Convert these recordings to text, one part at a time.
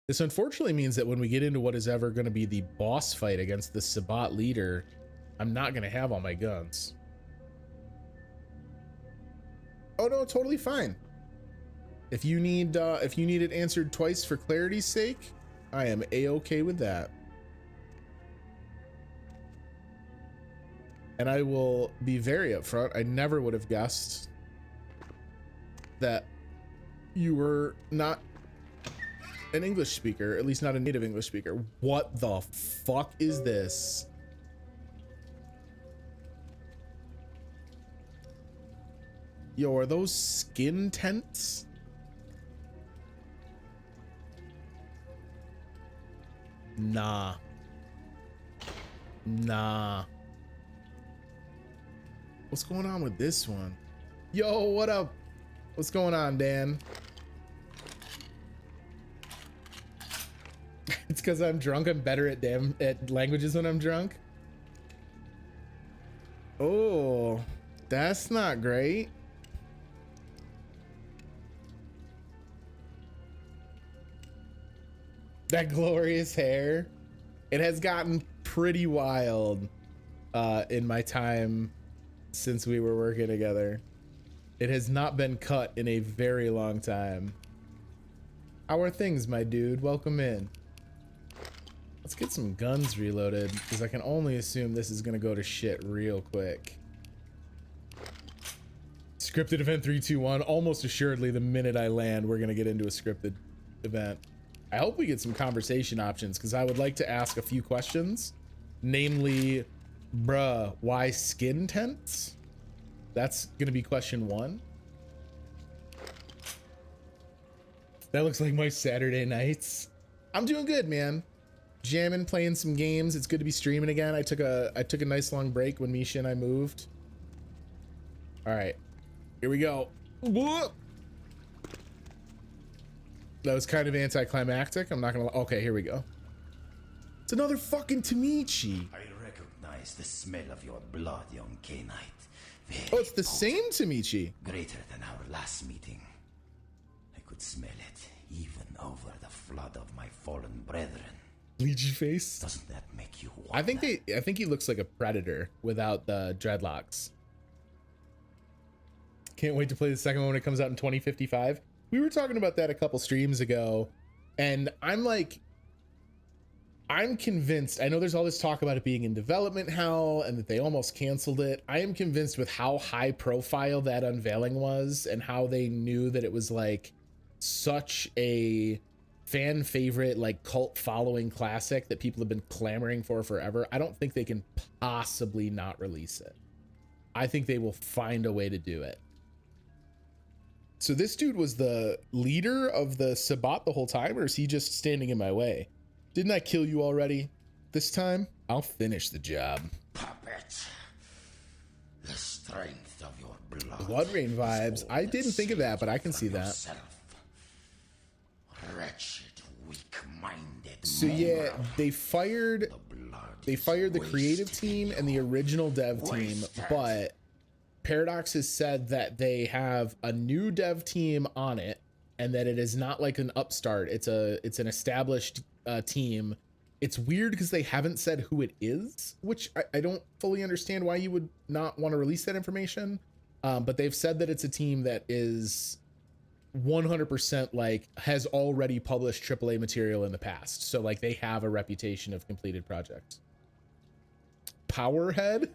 This unfortunately means that when we get into what is ever going to be the boss fight against the Sabbat leader, I'm not going to have all my guns. Oh no, totally fine. If you need it answered twice for clarity's sake, I am a-okay with that. And I will be very upfront. I never would have guessed that you were not an English speaker, at least not a native English speaker. What the fuck is this? Yo, are those skin tents? Nah. Nah. What's going on with this one? Yo, what up? What's going on, Dan? It's because I'm drunk. I'm better at languages when I'm drunk. Oh, that's not great. That glorious hair. It has gotten pretty wild in my time since we were working together. It has not been cut in a very long time. How are things, my dude? Welcome in. Let's get some guns reloaded, because I can only assume this is going to go to shit real quick. Scripted event 321. Almost assuredly, the minute I land, we're going to get into a scripted event. I hope we get some conversation options, because I would like to ask a few questions. Namely, bruh, why skin tents? That's going to be question 1. That looks like my Saturday nights. I'm doing good, man. Jamming, playing some games. It's good to be streaming again. I took a nice long break when Misha and I moved. All right, here we go. Whoa! That was kind of anticlimactic. I'm not gonna. Okay, here we go. It's another fucking Tamichi. I recognize the smell of your blood, young K-Knight. Oh, it's the same Tamichi. Greater than our last meeting. I could smell it even over the flood of my fallen brethren. Leechy face. Doesn't that make you wonder? I think he looks like a predator without the dreadlocks. Can't wait to play the second one when it comes out in 2055. We were talking about that a couple streams ago, and I'm convinced. I know there's all this talk about it being in development hell and that they almost canceled it. I am convinced with how high profile that unveiling was and how they knew that it was like such a fan favorite, like cult following classic that people have been clamoring for forever. I don't think they can possibly not release it. I think they will find a way to do it. So this dude was the leader of the Sabbat the whole time, or is he just standing in my way? Didn't I kill you already? This time, I'll finish the job. Puppet. The strength of your blood. Blood Rain vibes. I didn't think of that, but I can see that. Yourself. Wretched, weak-minded. So yeah, they fired the creative team and the original dev team, but Paradox has said that they have a new dev team on it and that it is not like an upstart. It's an established team. It's weird because they haven't said who it is, which I don't fully understand why you would not want to release that information. But they've said that it's a team that is 100% like has already published AAA material in the past. So like they have a reputation of completed projects. Powerhead?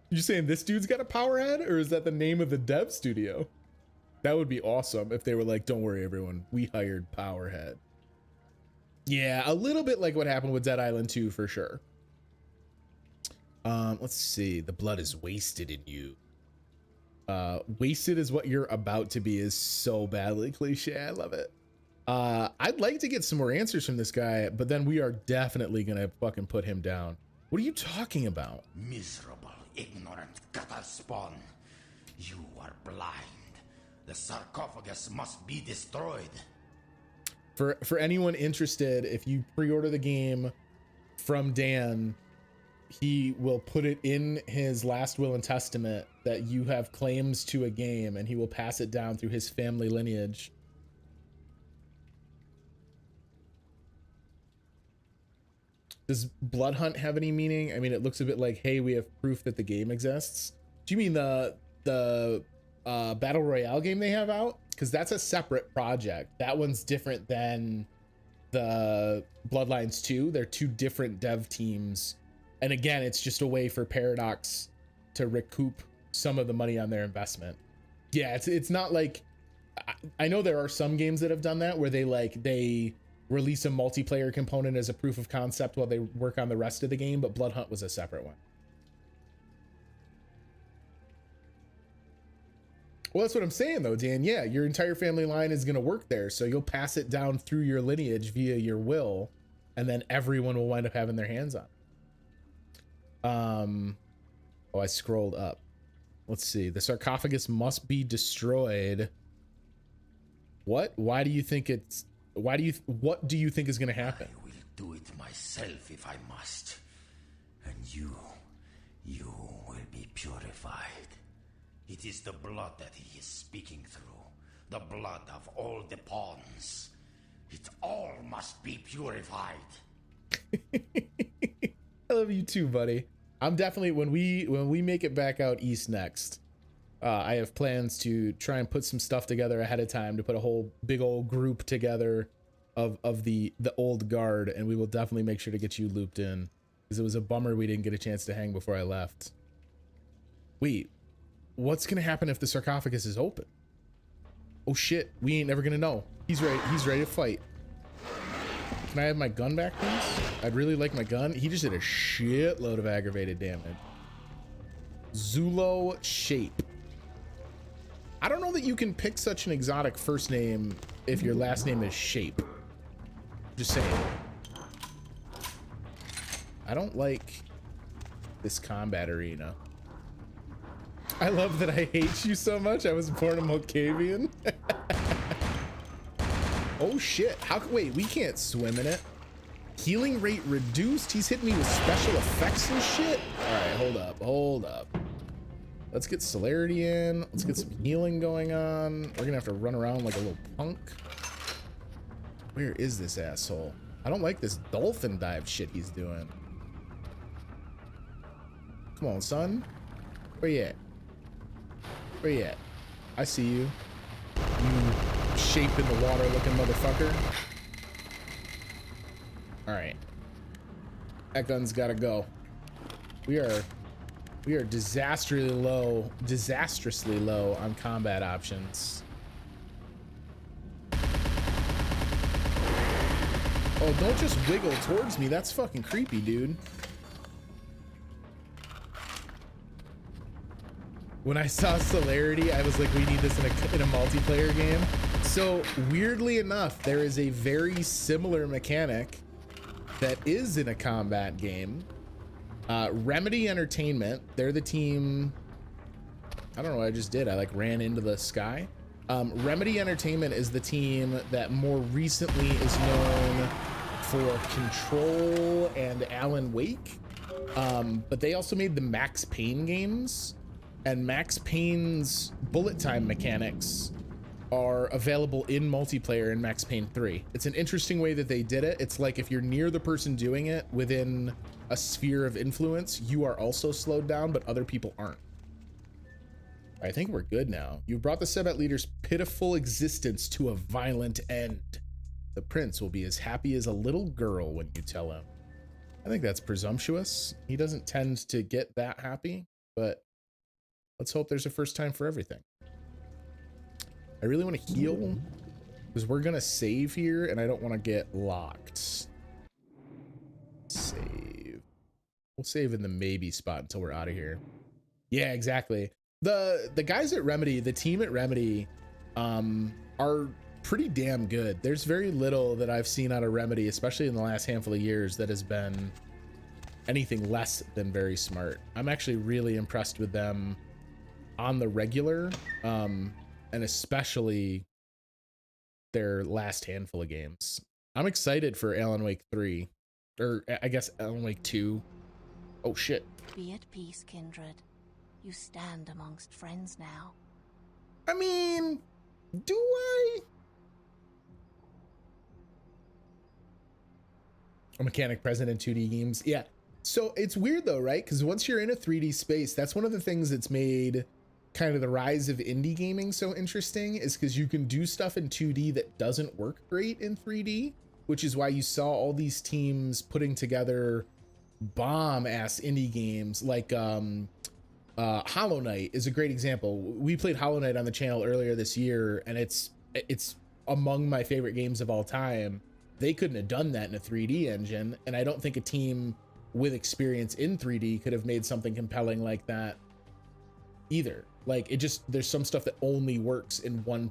You saying this dude's got a powerhead, or is that the name of the dev studio? That would be awesome if they were like, don't worry everyone, we hired Powerhead. Yeah, a little bit like what happened with Dead Island 2 for sure. Let's see. The blood is wasted in you. Wasted is what you're about to be is so badly cliche. I love it. I'd like to get some more answers from this guy, but then we are definitely gonna fucking put him down. What are you talking about? Miserable, ignorant cattle spawn. You are blind. The sarcophagus must be destroyed. For anyone interested, if you pre-order the game from Dan, he will put it in his last will and testament that you have claims to a game, and he will pass it down through his family lineage. Does Blood Hunt have any meaning? I mean, it looks a bit like, hey, we have proof that the game exists. Do you mean the Battle Royale game they have out? Because that's a separate project. That one's different than the Bloodlines 2. They're two different dev teams. And again, it's just a way for Paradox to recoup some of the money on their investment. Yeah, it's not like, I know there are some games that have done that where they release a multiplayer component as a proof of concept while they work on the rest of the game, but Blood Hunt was a separate one. Well, that's what I'm saying though, Dan. Yeah, your entire family line is going to work there, so you'll pass it down through your lineage via your will, and then everyone will wind up having their hands on it. Oh, I scrolled up. Let's see. The sarcophagus must be destroyed. What? Why do you think it's... what do you think is going to happen? I will do it myself if I must. And you will be purified. It is the blood that he is speaking through. The blood of all the pawns. It all must be purified. I love you too, buddy. I'm definitely, when we make it back out east next, I have plans to try and put some stuff together ahead of time to put a whole big old group together of the old guard, and we will definitely make sure to get you looped in, because it was a bummer we didn't get a chance to hang before I left. Wait, what's gonna happen if the sarcophagus is open? Oh shit, we ain't never gonna know. He's ready to fight. Can I have my gun back, please? I'd really like my gun. He just did a shitload of aggravated damage. Zulo Shape. I don't know that you can pick such an exotic first name if your last name is Shape. Just saying. I don't like this combat arena. I love that I hate you so much. I was born a Mokavian. Oh shit, wait, we can't swim in it. Healing rate reduced? He's hitting me with special effects and shit? All right, hold up. Let's get celerity in. Let's get some healing going on. We're gonna have to run around like a little punk. Where is this asshole? I don't like this dolphin dive shit he's doing. Come on, son. Where you at? Where you at? I see you. You shape in the water looking motherfucker. All right. That gun's gotta go. We are disastrously low on combat options. Oh, don't just wiggle towards me. That's fucking creepy, dude. When I saw celerity, I was like, we need this in a multiplayer game. So weirdly enough, there is a very similar mechanic that is in a combat game. Remedy Entertainment, they're the team. I don't know what I just did. I like ran into the sky. Remedy Entertainment is the team that more recently is known for Control and Alan Wake. But they also made the Max Payne games, and Max Payne's bullet time mechanics are available in multiplayer in Max Payne 3. It's an interesting way that they did it. It's like if you're near the person doing it within a sphere of influence, you are also slowed down, but other people aren't. I think we're good now. You brought the Sebat leader's pitiful existence to a violent end. The prince will be as happy as a little girl when you tell him. I think that's presumptuous. He doesn't tend to get that happy, but let's hope there's a first time for everything. I really want to heal because we're gonna save here and I don't want to get locked. Save. We'll save in the maybe spot until we're out of here. Yeah, exactly. The guys at Remedy, the team at Remedy, are pretty damn good. There's very little that I've seen out of Remedy, especially in the last handful of years, that has been anything less than very smart. I'm actually really impressed with them on the regular, and especially their last handful of games. I'm excited for Alan Wake 3, or I guess Alan Wake 2. Oh shit. Be at peace, kindred. You stand amongst friends now. I mean, do I? A mechanic present in 2D games. Yeah. So it's weird though, right? Because once you're in a 3D space, that's one of the things that's made kind of the rise of indie gaming so interesting, is because you can do stuff in 2D that doesn't work great in 3D, which is why you saw all these teams putting together bomb ass indie games like Hollow Knight is a great example. We played Hollow Knight on the channel earlier this year, and it's among my favorite games of all time. They couldn't have done that in a 3D engine, and I don't think a team with experience in 3D could have made something compelling like that either. Like, it just, there's some stuff that only works in one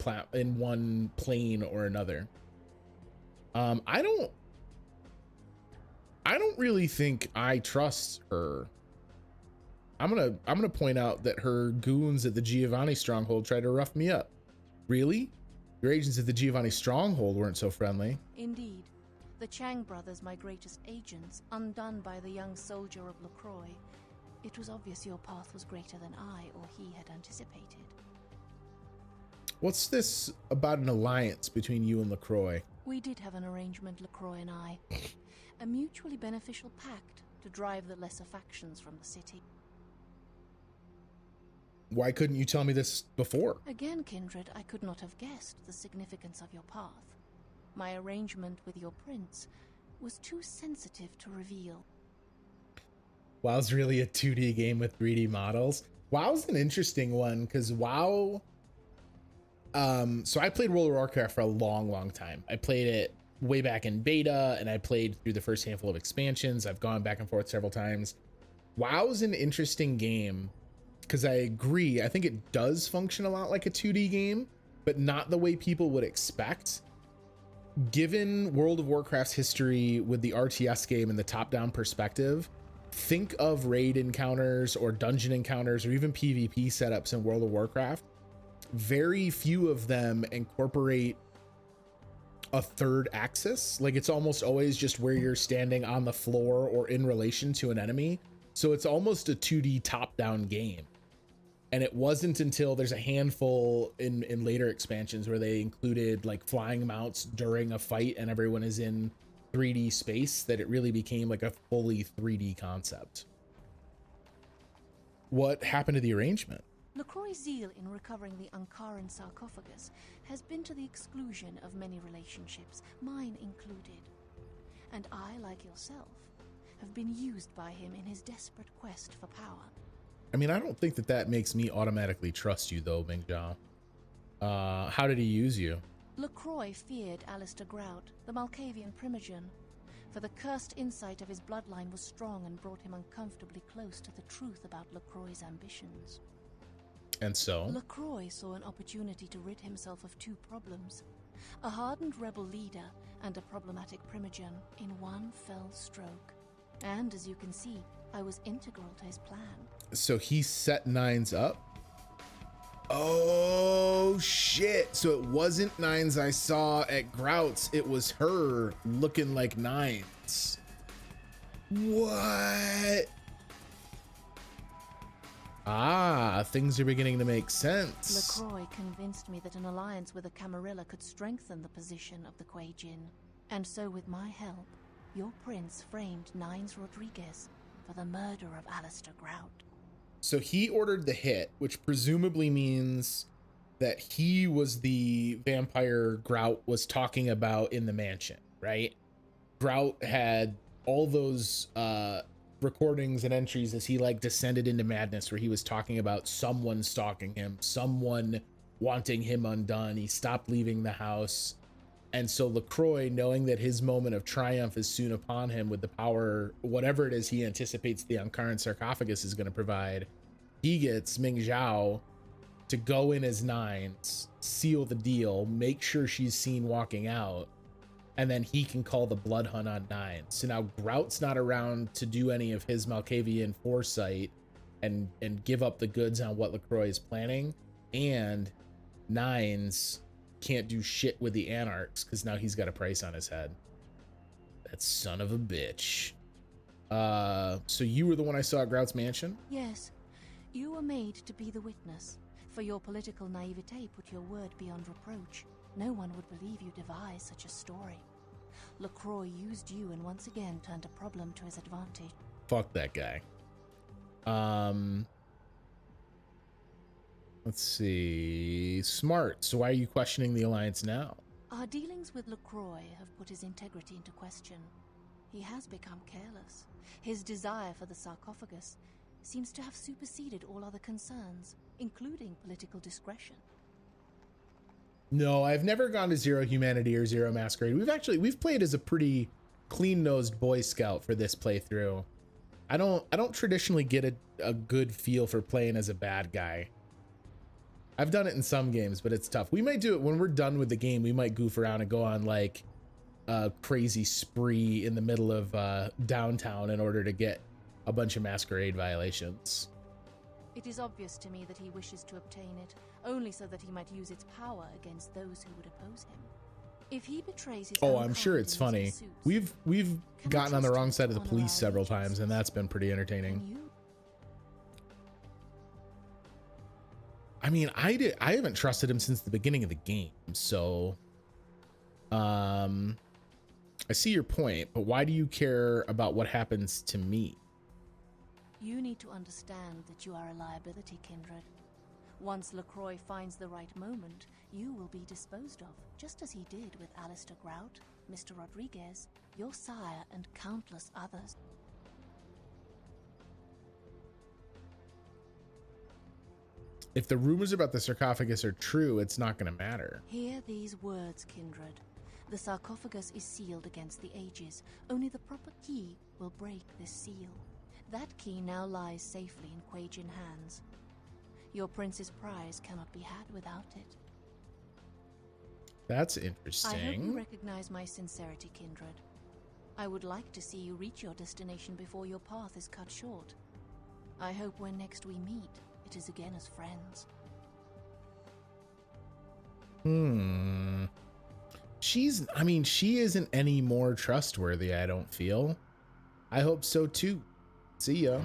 plane or another. I don't really think I trust her. I'm gonna point out that her goons at the Giovanni stronghold tried to rough me up. Really? Your agents at the Giovanni stronghold weren't so friendly. Indeed. The Chang brothers, my greatest agents, undone by the young soldier of LaCroix. It was obvious your path was greater than I or he had anticipated. What's this about an alliance between you and LaCroix? We did have an arrangement, LaCroix and I. A mutually beneficial pact to drive the lesser factions from the city. Why couldn't you tell me this before? Again, Kindred, I could not have guessed the significance of your path. My arrangement with your prince was too sensitive to reveal. WoW's really a 2D game with 3D models. WoW's an interesting one because WoW... so I played World of Warcraft for a long time. I played it way back in beta, and I played through the first handful of expansions. I've gone back and forth several times. WoW's an interesting game because I agree. I think it does function a lot like a 2D game, but not the way people would expect. Given World of Warcraft's history with the RTS game and the top-down perspective, think of raid encounters or dungeon encounters or even PvP setups in World of Warcraft. Very few of them incorporate a third axis. Like, it's almost always just where you're standing on the floor or in relation to an enemy. So it's almost a 2D top-down game. And it wasn't until there's a handful in later expansions where they included like flying mounts during a fight and everyone is in 3D space that it really became like a fully 3D concept. What happened to the arrangement? LaCroix's zeal in recovering the Uncaran sarcophagus has been to the exclusion of many relationships, mine included. And I, like yourself, have been used by him in his desperate quest for power. I mean, I don't think that makes me automatically trust you, though, Ming Zhao. How did he use you? LaCroix feared Alistair Grout, the Malkavian primogen, for the cursed insight of his bloodline was strong and brought him uncomfortably close to the truth about LaCroix's ambitions. And so? LaCroix saw an opportunity to rid himself of two problems, a hardened rebel leader and a problematic primogen, in one fell stroke. And as you can see, I was integral to his plan. So he set Nines up? Oh shit. So it wasn't Nines I saw at Grout's, it was her looking like Nines. What? Ah, things are beginning to make sense. LaCroix convinced me that an alliance with a Camarilla could strengthen the position of the Kuei-Jin. And so with my help, your prince framed Nines Rodriguez for the murder of Alistair Grout. So he ordered the hit, which presumably means that he was the vampire Grout was talking about in the mansion, right? Grout had all those recordings and entries as he like descended into madness, where he was talking about someone stalking him, someone wanting him undone. He stopped leaving the house. And so LaCroix, knowing that his moment of triumph is soon upon him with the power, whatever it is he anticipates the Uncaran sarcophagus is going to provide, he gets Ming Zhao to go in as Nines, seal the deal, make sure she's seen walking out, and then he can call the blood hunt on Nines. So now Grout's not around to do any of his Malkavian foresight and give up the goods on what LaCroix is planning, and Nines can't do shit with the Anarchs because now he's got a price on his head. That son of a bitch. So you were the one I saw at Grout's mansion? Yes, you were made to be the witness. For your political naivete, put your word beyond reproach. No one would believe you devised such a story. LaCroix used you and once again turned a problem to his advantage. Fuck that guy. Let's see. Smart. So why are you questioning the Alliance now? Our dealings with LaCroix have put his integrity into question. He has become careless. His desire for the sarcophagus seems to have superseded all other concerns, including political discretion. No, I've never gone to Zero Humanity or Zero Masquerade. We've played as a pretty clean-nosed Boy Scout for this playthrough. I don't traditionally get a good feel for playing as a bad guy. I've done it in some games, but it's tough. We might do it when we're done with the game. We might goof around and go on like a crazy spree in the middle of downtown in order to get a bunch of Masquerade violations. It is obvious to me that he wishes to obtain it, only so that he might use its power against those who would oppose him. If he betrays his Oh, own I'm sure it's funny. pursuits, We've gotten on the wrong side of the honor police our several allegiance. times, and that's been pretty entertaining. Can you? I mean, I haven't trusted him since the beginning of the game, so I see your point, but why do you care about what happens to me? You need to understand that you are a liability, Kindred. Once LaCroix finds the right moment, you will be disposed of, just as he did with Alistair Grout, Mr. Rodriguez, your sire, and countless others. If the rumors about the sarcophagus are true, it's not going to matter. Hear these words, Kindred. The sarcophagus is sealed against the ages. Only the proper key will break this seal. That key now lies safely in Quajian hands. Your prince's prize cannot be had without it. That's I hope you interesting. recognize my sincerity, Kindred. I would like to see you reach your destination before your path is cut short. I hope when next we meet, it is again as friends. She isn't any more trustworthy, I don't feel. I hope so too. See ya.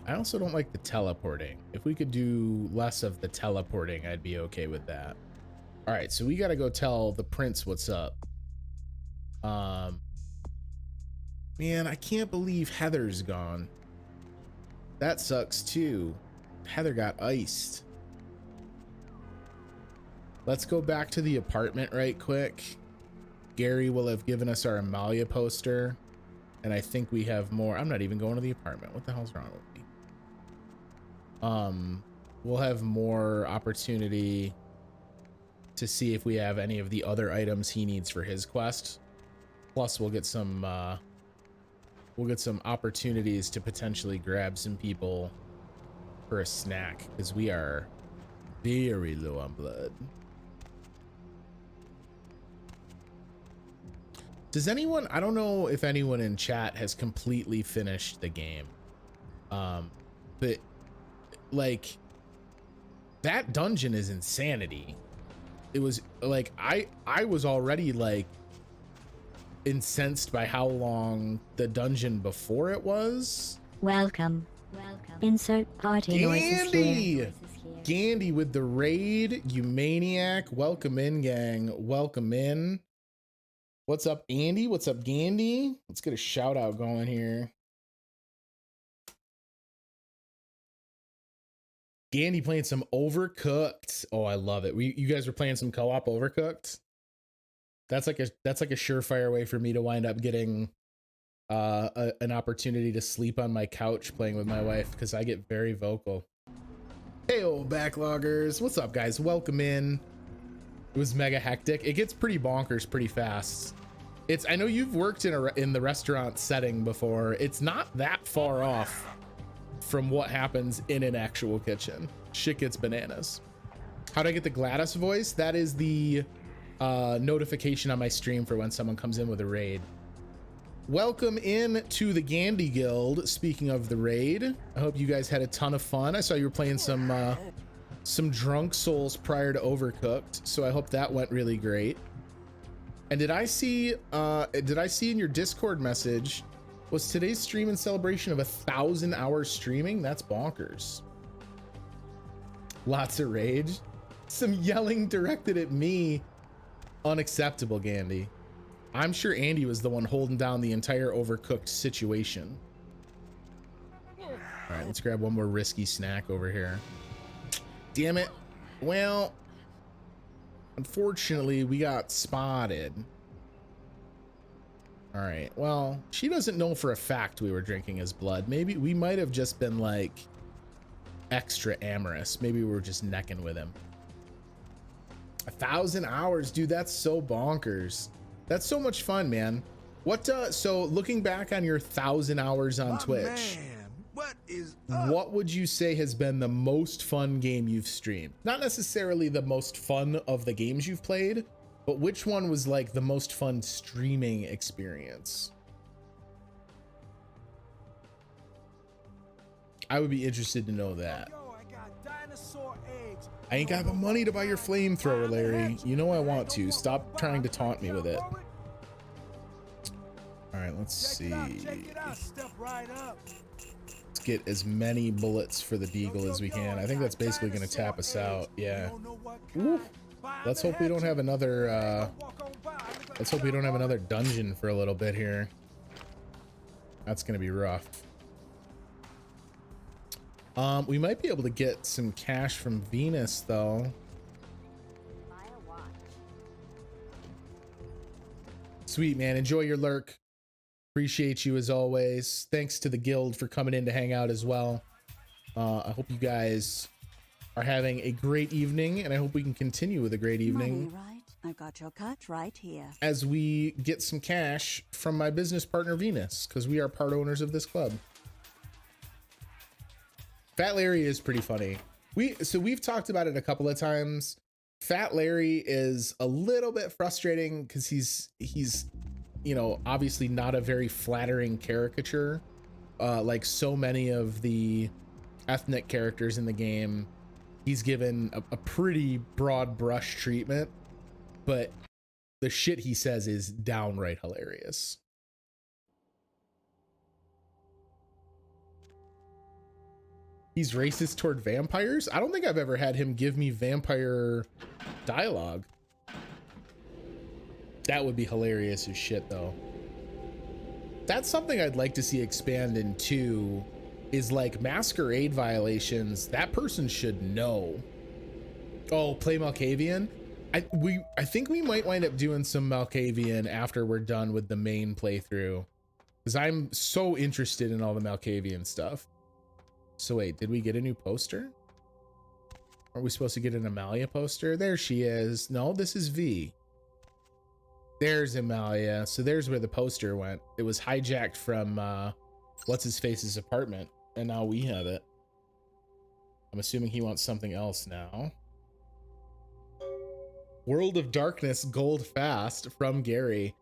I also don't like the teleporting. If we could do less of the teleporting, I'd be okay with that. All right, so we got to go tell the prince what's up. Man, I can't believe Heather's gone. That sucks too. Heather got iced. Let's go back to the apartment right quick. Gary will have given us our Amalia poster. And I think we have more. I'm not even going to the apartment. What the hell's wrong with me? We'll have more opportunity to see if we have any of the other items he needs for his quest. Plus, we'll get some opportunities to potentially grab some people for a snack, because we are very low on blood. Does anyone, I don't know if anyone in chat has completely finished the game. But like that dungeon is insanity. It was like, I was already like incensed by how long the dungeon before it was. Welcome. Insert party noises here. Gandy with the raid, you maniac. Welcome in, gang. Welcome in. What's up, Andy? What's up, Gandy? Let's get a shout out going here. Gandy playing some Overcooked. Oh, I love it. You guys were playing some co-op Overcooked? That's like a surefire way for me to wind up getting an opportunity to sleep on my couch playing with my wife, because I get very vocal. Hey, old backloggers. What's up, guys? Welcome in. It was mega hectic. It gets pretty bonkers pretty fast. I know you've worked in the restaurant setting before. It's not that far off from what happens in an actual kitchen. Shit gets bananas. How'd I get the Gladys voice? That is the notification on my stream for when someone comes in with a raid. Welcome in to the Gandy Guild. Speaking of the raid, I hope you guys had a ton of fun. I saw you were playing some Drunk Souls prior to Overcooked, so I hope that went really great. And did I see in your Discord message, was today's stream in celebration of 1,000 hours streaming? That's bonkers. Lots of rage. Some yelling directed at me. Unacceptable, Gandy. I'm sure Andy was the one holding down the entire overcooked situation. All right, let's grab one more risky snack over here. Damn it. Well, unfortunately, we got spotted. All right, well, she doesn't know for a fact we were drinking his blood. Maybe we might have just been like extra amorous. Maybe we were just necking with him. 1,000 hours, dude, that's so bonkers. That's so much fun, man. What so looking back on your 1,000 hours on Twitch, what would you say has been the most fun game you've streamed? Not necessarily the most fun of the games you've played, but which one was like the most fun streaming experience? I would be interested to know that. I ain't got the money to buy your flamethrower, Larry. You know I want to. Stop trying to taunt me with it. All right, let's see. Let's get as many bullets for the deagle as we can. I think that's basically going to tap us out. Yeah. Woo. Let's hope we don't have another let's hope we don't have another dungeon for a little bit here. That's going to be rough. We might be able to get some cash from Venus though. Sweet, man. Enjoy your lurk. Appreciate you as always. Thanks to the guild for coming in to hang out as well. I hope you guys are having a great evening, and I hope we can continue with a great evening. Money, right? I've got your cut right here. As we get some cash from my business partner Venus, because we are part owners of this club. Fat Larry is pretty funny. We've talked about it a couple of times. Fat Larry is a little bit frustrating because he's you know, obviously not a very flattering caricature, like so many of the ethnic characters in the game. He's given a pretty broad brush treatment, but the shit he says is downright hilarious. He's racist toward vampires? I don't think I've ever had him give me vampire dialogue. That would be hilarious as shit though. That's something I'd like to see expand into, is like Masquerade violations. That person should know. Oh, play Malkavian? I think we might wind up doing some Malkavian after we're done with the main playthrough, because I'm so interested in all the Malkavian stuff. So wait, did we get a new poster? Are we supposed to get an Amalia poster? There she is. No, this is V. There's Amalia. So there's where the poster went. It was hijacked from what's his face's apartment, and now we have it. I'm assuming he wants something else now. World of Darkness Gold Fast from Gary.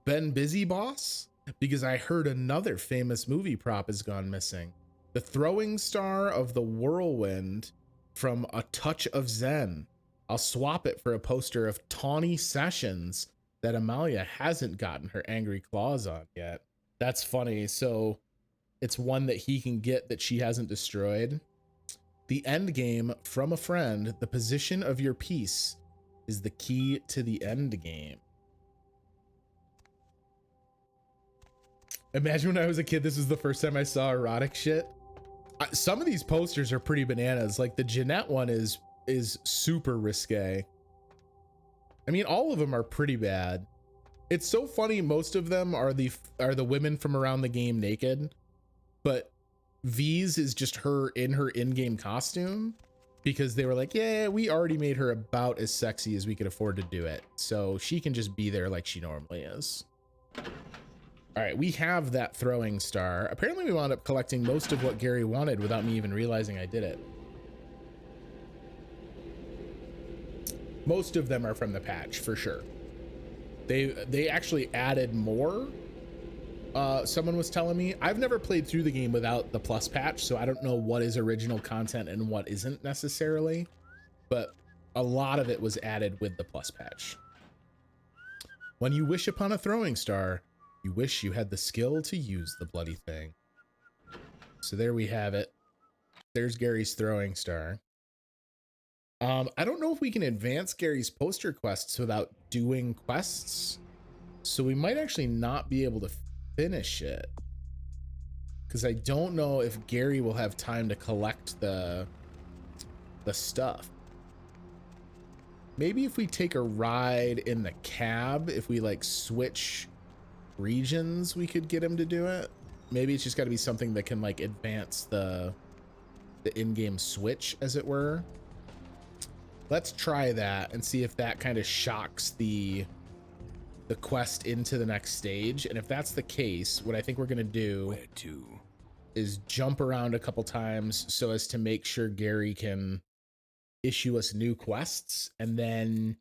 Been busy, boss? Because I heard another famous movie prop has gone missing. The throwing star of the whirlwind from A Touch of Zen. I'll swap it for a poster of Tawny Sessions that Amalia hasn't gotten her angry claws on yet. That's funny. So it's one that he can get that she hasn't destroyed. The end game from a friend. The position of your piece is the key to the end game. Imagine when I was a kid, this was the first time I saw erotic shit. Some of these posters are pretty bananas. Like the Jeanette one is super risque. I mean, all of them are pretty bad. It's so funny. Most of them are the women from around the game naked, but V's is just her in her in-game costume, because they were like, yeah, we already made her about as sexy as we could afford to do it, so she can just be there like she normally is. All right, we have that throwing star. Apparently we wound up collecting most of what Gary wanted without me even realizing I did it. Most of them are from the patch for sure. They actually added more. Someone was telling me. I've never played through the game without the plus patch, so I don't know what is original content and what isn't necessarily, but a lot of it was added with the plus patch. When you wish upon a throwing star, you wish you had the skill to use the bloody thing. So there we have it. There's Gary's throwing star. I don't know if we can advance Gary's poster quests without doing quests. So we might actually not be able to finish it. Because I don't know if Gary will have time to collect the stuff. Maybe if we take a ride in the cab, if we like switch regions, we could get him to do it. Maybe it's just got to be something that can like advance the in-game switch, as it were. Let's try that and see if that kind of shocks the quest into the next stage. And if that's the case, what I think we're gonna do is jump around a couple times so as to make sure Gary can issue us new quests. And then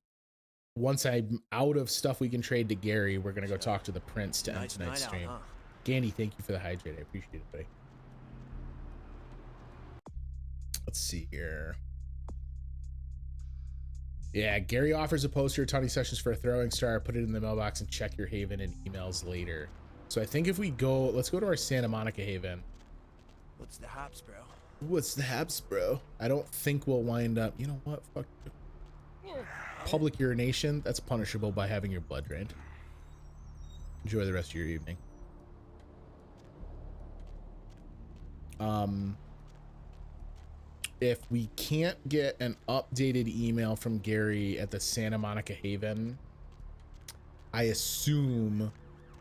once I'm out of stuff we can trade to Gary, we're gonna go talk to the prince to end tonight's stream. Gandy, thank you for the hydrate. I appreciate it, buddy. Let's see here. Yeah, Gary offers a poster, 20 sessions for a throwing star. Put it in the mailbox and check your haven and emails later. So I think if we go, let's go to our Santa Monica haven. What's the haps, bro? What's the haps, bro? I don't think we'll wind up, you know what? Fuck. Public urination, that's punishable by having your blood drained. Enjoy the rest of your evening. If we can't get an updated email from Gary at the Santa Monica Haven, I assume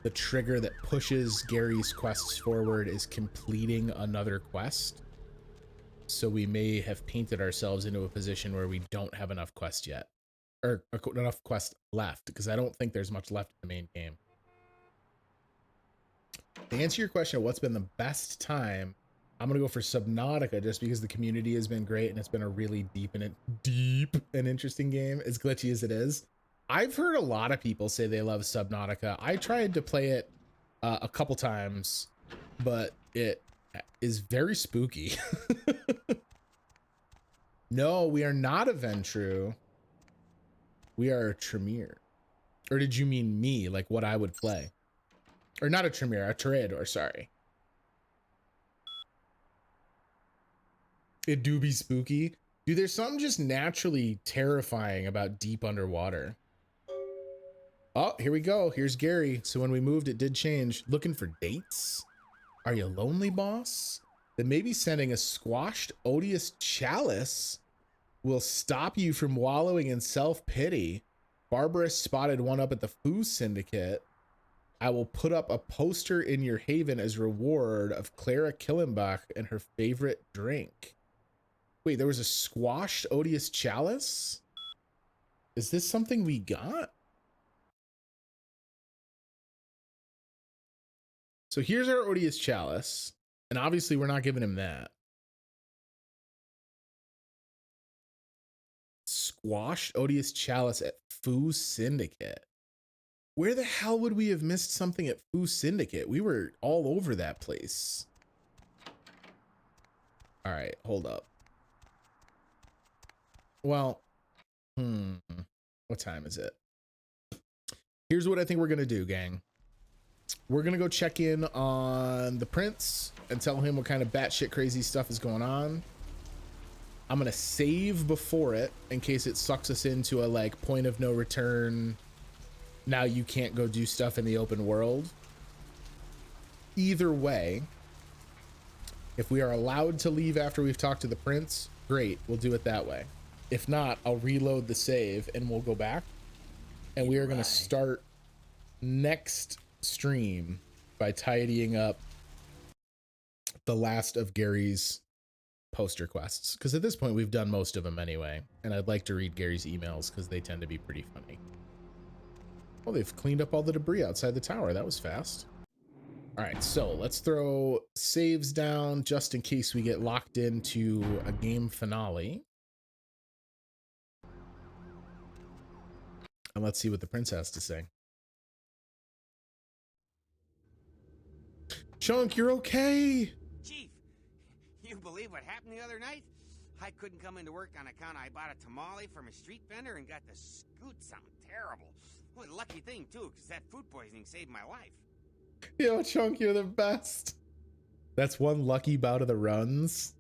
the trigger that pushes Gary's quests forward is completing another quest. So we may have painted ourselves into a position where we don't have enough quests yet, or enough quests left, because I don't think there's much left in the main game. To answer your question, what's been the best time? I'm gonna go for Subnautica just because the community has been great and it's been a really deep and interesting game, as glitchy as it is. I've heard a lot of people say they love Subnautica. I tried to play it a couple times, but it is very spooky. No, we are not a Ventru. We are a Tremere. Or did you mean me, like what I would play? Or not a Tremere, a Toreador, sorry. It do be spooky. Dude, there's something just naturally terrifying about deep underwater. Oh, here we go. Here's Gary. So when we moved, it did change. Looking for dates? Are you lonely, boss? Then maybe sending a squashed odious chalice will stop you from wallowing in self-pity. Barbarous spotted one up at the Foo Syndicate. I will put up a poster in your haven as reward of Clara Killenbach and her favorite drink. Wait, there was a squashed odious chalice? Is this something we got? So here's our odious chalice. And obviously we're not giving him that. Squashed odious chalice at Foo Syndicate. Where the hell would we have missed something at Foo Syndicate? We were all over that place. All right, hold up. Well, what time is it? Here's what I think we're gonna do, gang. We're gonna go check in on the prince and tell him what kind of batshit crazy stuff is going on. I'm gonna save before it in case it sucks us into a like point of no return. Now you can't go do stuff in the open world. Either way, if we are allowed to leave after we've talked to the prince, great, we'll do it that way. If not, I'll reload the save and we'll go back. And we are going to start next stream by tidying up the last of Gary's poster quests. Because at this point, we've done most of them anyway. And I'd like to read Gary's emails because they tend to be pretty funny. Oh, they've cleaned up all the debris outside the tower. That was fast. All right, so let's throw saves down just in case we get locked into a game finale. And let's see what the prince has to say. Chunk, you're okay. Chief, you believe what happened the other night? I couldn't come into work on account I bought a tamale from a street vendor and got to scoot something terrible. What a lucky thing, too, because that food poisoning saved my life. Yo, Chunk, you're the best. That's one lucky bout of the runs.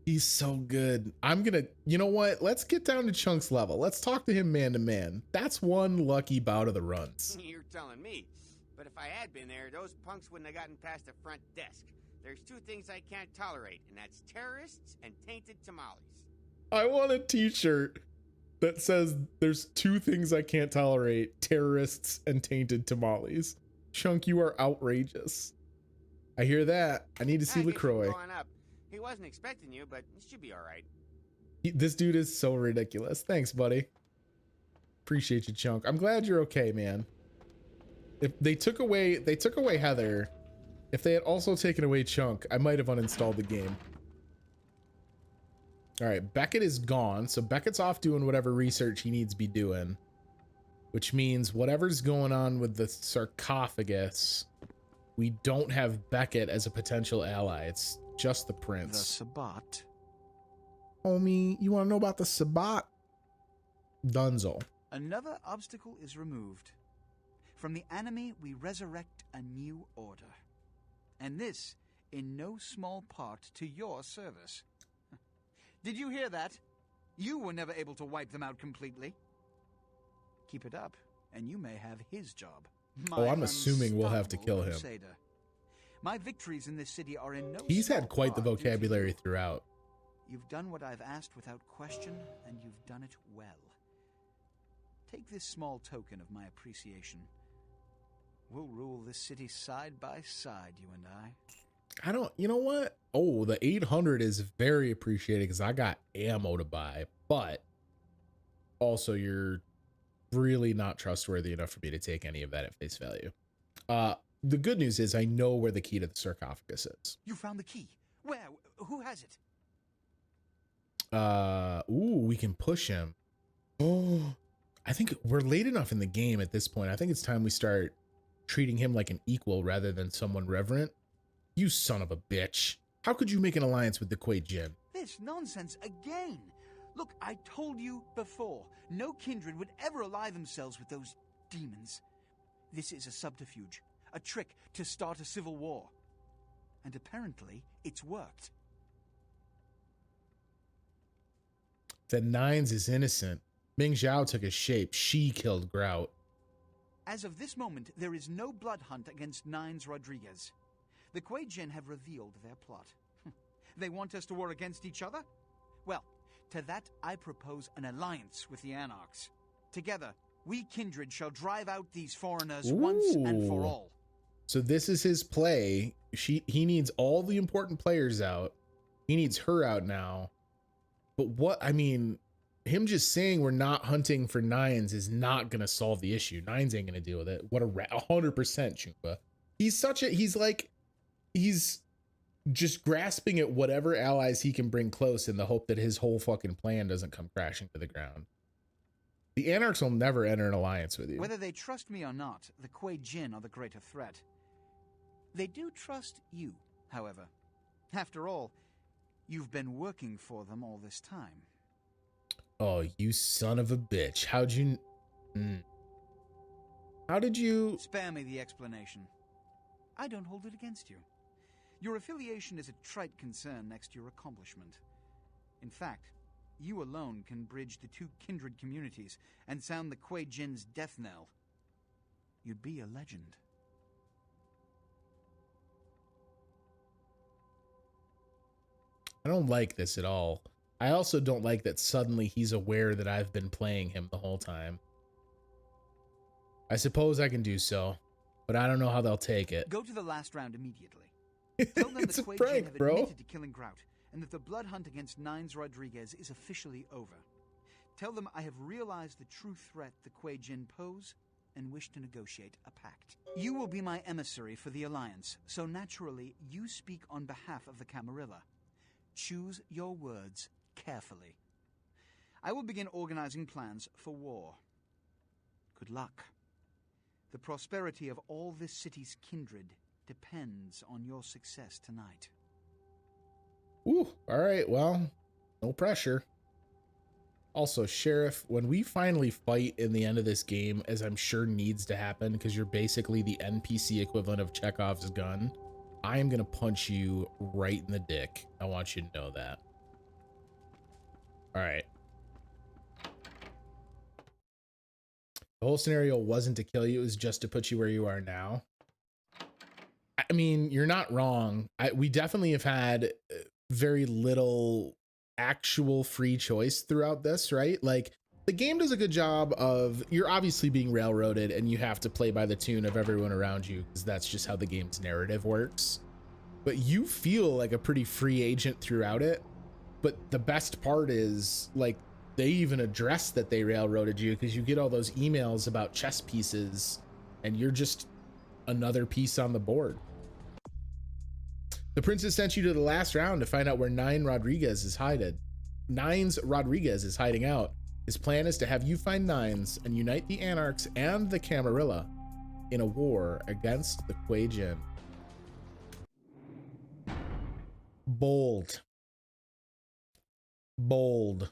He's so good. I'm gonna, you know what? Let's get down to Chunk's level. Let's talk to him man to man. That's one lucky bout of the runs. You're telling me. But if I had been there, those punks wouldn't have gotten past the front desk. There's two things I can't tolerate, and that's terrorists and tainted tamales. I want a t-shirt that says there's two things I can't tolerate: terrorists and tainted tamales. Chunk, you are outrageous. I hear that. I need to see LaCroix. Go on up. He wasn't expecting you, but it should be all right. This dude is so ridiculous. Thanks, buddy. Appreciate you, Chunk. I'm glad you're okay, man. If they took away Heather, if they had also taken away Chunk, I might have uninstalled the game. All right, Beckett is gone, so Beckett's off doing whatever research he needs to be doing, which means whatever's going on with the sarcophagus, we don't have Beckett as a potential ally. It's just the prince. The Sabbat. Homie, you want to know about the Sabbat? Dunzo. Another obstacle is removed. From the enemy, we resurrect a new order. And this, in no small part, to your service. Did you hear that? You were never able to wipe them out completely. Keep it up, and you may have his job. Oh, I'm assuming we'll have to kill him. Crusader. My victories in this city are in no He's small had quite the part due to vocabulary you. throughout. You've done what I've asked without question, and you've done it well. Take this small token of my appreciation. We'll rule this city side by side, you and I. You know what? Oh, the 800 is very appreciated because I got ammo to buy, but also you're really not trustworthy enough for me to take any of that at face value. The good news is I know where the key to the sarcophagus is. You found the key. Where? Who has it? Ooh, we can push him. Oh, I think we're late enough in the game at this point. I think it's time we start treating him like an equal rather than someone reverent. You son of a bitch. How could you make an alliance with the Kuei Jin? This nonsense again. Look, I told you before, no kindred would ever ally themselves with those demons. This is a subterfuge, a trick to start a civil war. And apparently, it's worked. The Nines is innocent. Ming Zhao took his shape. She killed Grout. As of this moment, there is no blood hunt against Nines Rodriguez. The Kuei Jin have revealed their plot. They want us to war against each other? Well, to that I propose an alliance with the Anarchs. Together, we kindred shall drive out these foreigners once and for all. So this is his play. He needs all the important players out. He needs her out now. But him just saying we're not hunting for Nines is not going to solve the issue. Nines ain't going to deal with it. What 100% Chumba. He's just grasping at whatever allies he can bring close in the hope that his whole fucking plan doesn't come crashing to the ground. The Anarchs will never enter an alliance with you. Whether they trust me or not, the Kuei Jin are the greater threat. They do trust you, however. After all, you've been working for them all this time. Oh, you son of a bitch. How did you... Spare me the explanation. I don't hold it against you. Your affiliation is a trite concern next to your accomplishment. In fact, you alone can bridge the two kindred communities and sound the Kuei Jin's death knell. You'd be a legend. I don't like this at all. I also don't like that suddenly he's aware that I've been playing him the whole time. I suppose I can do so, but I don't know how they'll take it. Go to the last round immediately. Tell them It's the a Kuei prank, Jin have bro. admitted to killing Grout, and that the blood hunt against Nines Rodriguez is officially over. Tell them I have realized the true threat the Kuei Jin pose and wish to negotiate a pact. You will be my emissary for the alliance, so naturally you speak on behalf of the Camarilla. Choose your words carefully. I will begin organizing plans for war. Good luck. The prosperity of all this city's kindred depends on your success tonight. Ooh, all right, well, no pressure. Also, Sheriff, when we finally fight in the end of this game, as I'm sure needs to happen because you're basically the NPC equivalent of Chekhov's gun, I am going to punch you right in the dick. I want you to know that. All right. The whole scenario wasn't to kill you, it was just to put you where you are now. I mean, you're not wrong. We definitely have had very little actual free choice throughout this, right? Like, the game does a good job of, you're obviously being railroaded and you have to play by the tune of everyone around you because that's just how the game's narrative works. But you feel like a pretty free agent throughout it. But the best part is, like, they even address that they railroaded you because you get all those emails about chess pieces and you're just another piece on the board. The princess sent you to the last round to find out where Nines Rodriguez is hiding out. His plan is to have you find Nines and unite the Anarchs and the Camarilla in a war against the Kuei Jin. Bold. Bold.